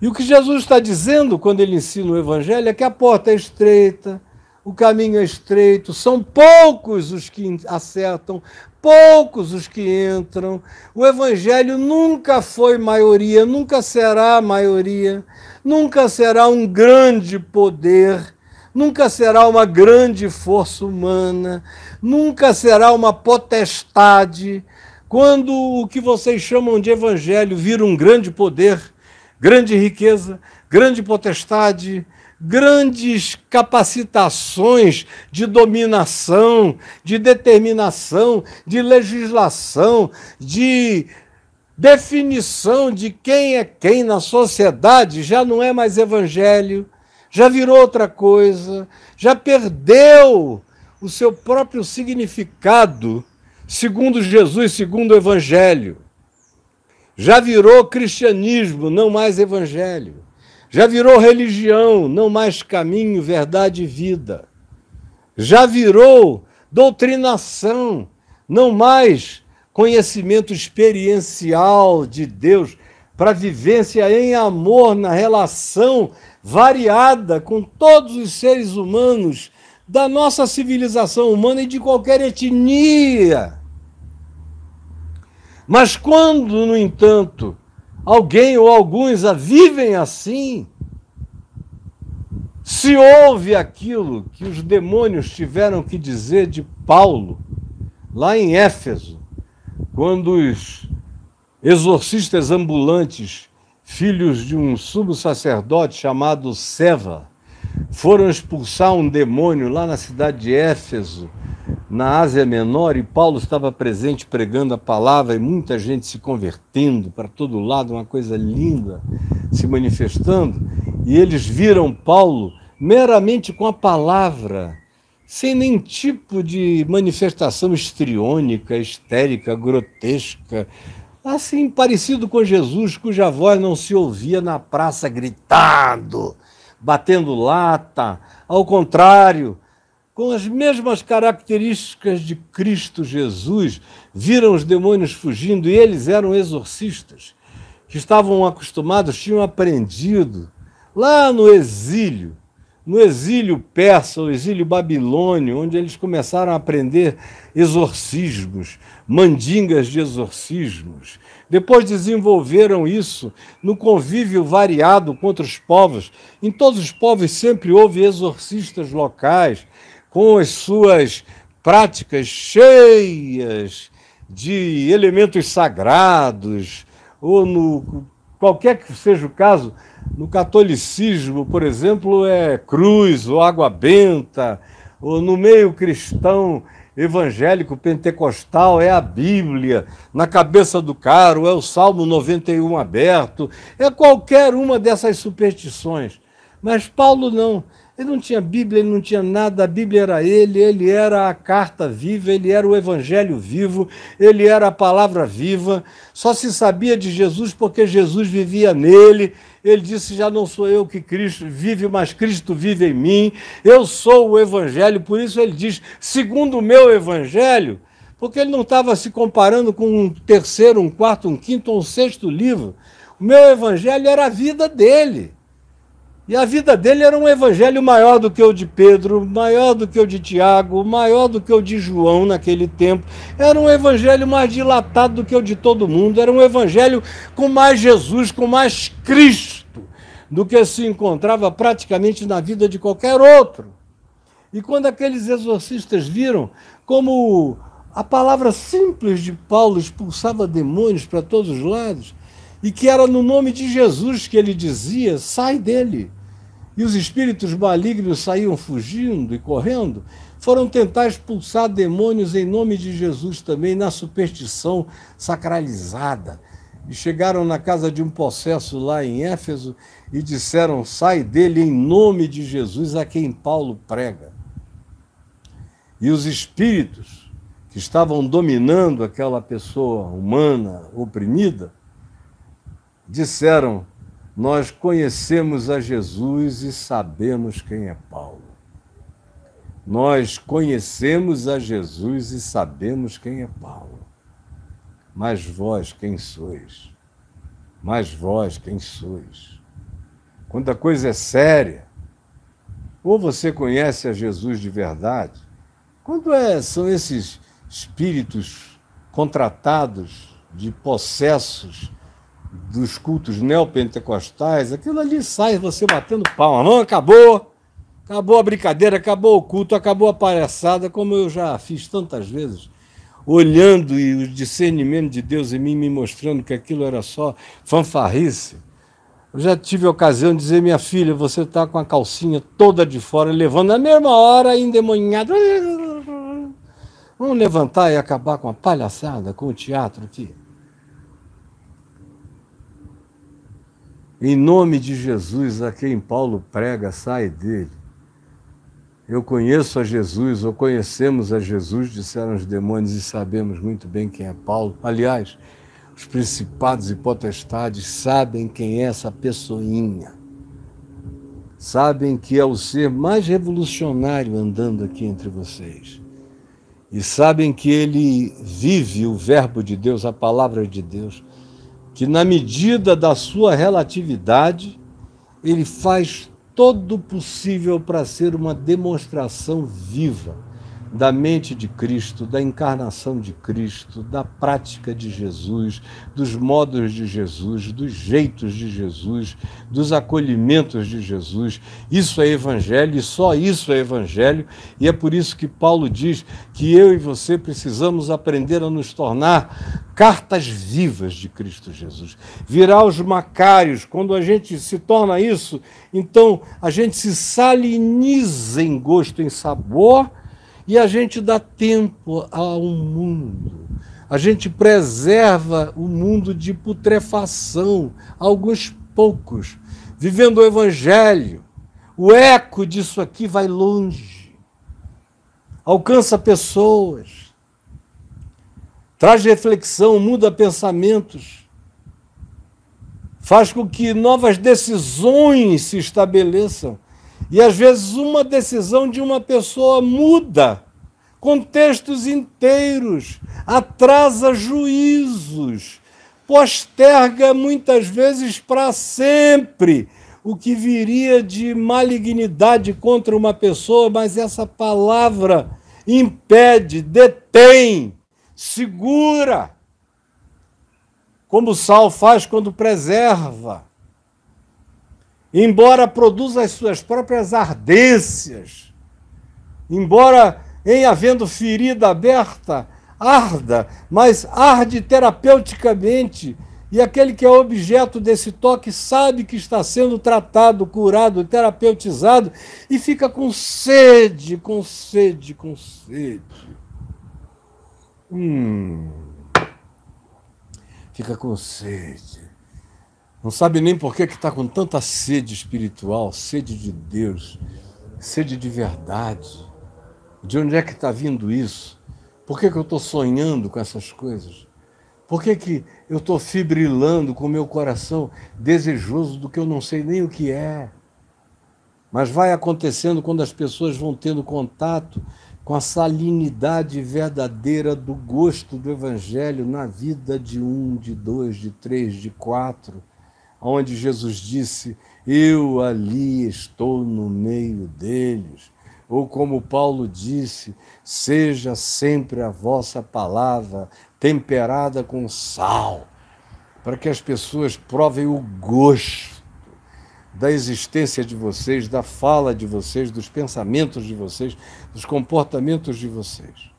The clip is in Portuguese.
E o que Jesus está dizendo quando ele ensina o Evangelho é que a porta é estreita, o caminho é estreito, são poucos os que acertam, poucos os que entram. O Evangelho nunca foi maioria, nunca será maioria, nunca será um grande poder, nunca será uma grande força humana, nunca será uma potestade. Quando o que vocês chamam de Evangelho vira um grande poder, grande riqueza, grande potestade, grandes capacitações de dominação, de determinação, de legislação, de definição de quem é quem na sociedade, já não é mais evangelho, já virou outra coisa, já perdeu o seu próprio significado, segundo Jesus, segundo o evangelho. Já virou cristianismo, não mais evangelho. Já virou religião, não mais caminho, verdade e vida. Já virou doutrinação, não mais conhecimento experiencial de Deus para vivência em amor na relação variada com todos os seres humanos da nossa civilização humana e de qualquer etnia. Mas quando, no entanto, alguém ou alguns a vivem assim, se ouve aquilo que os demônios tiveram que dizer de Paulo, lá em Éfeso, quando os exorcistas ambulantes, filhos de um subsacerdote chamado Seva, foram expulsar um demônio lá na cidade de Éfeso, na Ásia Menor, e Paulo estava presente pregando a palavra e muita gente se convertendo para todo lado, uma coisa linda se manifestando, e eles viram Paulo meramente com a palavra, sem nenhum tipo de manifestação histriônica, histérica, grotesca, assim parecido com Jesus, cuja voz não se ouvia na praça gritando, batendo lata, ao contrário, com as mesmas características de Cristo Jesus, viram os demônios fugindo, e eles eram exorcistas, que estavam acostumados, tinham aprendido, lá no exílio persa, o exílio babilônio, onde eles começaram a aprender exorcismos, mandingas de exorcismos. Depois desenvolveram isso no convívio variado com outros povos. Em todos os povos sempre houve exorcistas locais, com as suas práticas cheias de elementos sagrados, ou no qualquer que seja o caso, no catolicismo, por exemplo, é cruz ou água benta, ou no meio cristão evangélico pentecostal é a Bíblia, na cabeça do caro é o Salmo 91 aberto, é qualquer uma dessas superstições. Mas Paulo não. Ele não tinha Bíblia, ele não tinha nada, a Bíblia era ele era a carta viva, ele era o evangelho vivo, ele era a palavra viva, só se sabia de Jesus porque Jesus vivia nele. Ele disse, já não sou eu que Cristo vive, mas Cristo vive em mim, eu sou o evangelho, por isso ele diz, segundo o meu evangelho, porque ele não estava se comparando com um terceiro, um quarto, um quinto ou um sexto livro. O meu evangelho era a vida dele. E a vida dele era um evangelho maior do que o de Pedro, maior do que o de Tiago, maior do que o de João naquele tempo. Era um evangelho mais dilatado do que o de todo mundo. Era um evangelho com mais Jesus, com mais Cristo, do que se encontrava praticamente na vida de qualquer outro. E quando aqueles exorcistas viram como a palavra simples de Paulo expulsava demônios para todos os lados, e que era no nome de Jesus que ele dizia, sai dele. E os espíritos malignos saíam fugindo e correndo, foram tentar expulsar demônios em nome de Jesus também, na superstição sacralizada. E chegaram na casa de um possesso lá em Éfeso e disseram, sai dele em nome de Jesus, a quem Paulo prega. E os espíritos que estavam dominando aquela pessoa humana oprimida, disseram, nós conhecemos a Jesus e sabemos quem é Paulo. Nós conhecemos a Jesus e sabemos quem é Paulo. Mas vós quem sois? Mas vós quem sois? quando a coisa é séria, ou você conhece a Jesus de verdade, quando são esses espíritos contratados de possessos dos cultos neopentecostais, aquilo ali sai você batendo palma. Não, acabou a brincadeira, acabou o culto, acabou a palhaçada, como eu já fiz tantas vezes, olhando e o discernimento de Deus em mim me mostrando que aquilo era só fanfarrice. Eu já tive a ocasião de dizer, minha filha, você está com a calcinha toda de fora, levando na mesma hora, endemoniada. Vamos levantar e acabar com a palhaçada, com o teatro aqui. Em nome de Jesus, a quem Paulo prega, sai dele. Eu conheço a Jesus, ou conhecemos a Jesus, disseram os demônios, e sabemos muito bem quem é Paulo. Aliás, os principados e potestades sabem quem é essa pessoinha. Sabem que é o ser mais revolucionário andando aqui entre vocês. E sabem que ele vive o verbo de Deus, a palavra de Deus, que na medida da sua relatividade, ele faz todo o possível para ser uma demonstração viva da mente de Cristo, da encarnação de Cristo, da prática de Jesus, dos modos de Jesus, dos jeitos de Jesus, dos acolhimentos de Jesus. Isso é evangelho e só isso é evangelho, e é por isso que Paulo diz que eu e você precisamos aprender a nos tornar cartas vivas de Cristo Jesus. Virar os macários, quando a gente se torna isso, então a gente se saliniza em gosto, em sabor, e a gente dá tempo ao mundo. A gente preserva o mundo de putrefação, alguns poucos, vivendo o evangelho. O eco disso aqui vai longe, alcança pessoas, traz reflexão, muda pensamentos, faz com que novas decisões se estabeleçam. E às vezes uma decisão de uma pessoa muda contextos inteiros, atrasa juízos, posterga muitas vezes para sempre o que viria de malignidade contra uma pessoa, mas essa palavra impede, detém, segura, como o sal faz quando preserva. Embora produza as suas próprias ardências, embora, em havendo ferida aberta, arda, mas arde terapeuticamente, e aquele que é objeto desse toque sabe que está sendo tratado, curado, terapeutizado, e fica com sede, com sede, com sede. Fica com sede. Não sabe nem por que está com tanta sede espiritual, sede de Deus, sede de verdade. De onde é que está vindo isso? Por que eu estou sonhando com essas coisas? Por que eu estou fibrilando com o meu coração desejoso do que eu não sei nem o que é? Mas vai acontecendo quando as pessoas vão tendo contato com a salinidade verdadeira do gosto do Evangelho na vida de um, de dois, de três, de quatro, onde Jesus disse, eu ali estou no meio deles. Ou como Paulo disse, seja sempre a vossa palavra temperada com sal, para que as pessoas provem o gosto da existência de vocês, da fala de vocês, dos pensamentos de vocês, dos comportamentos de vocês.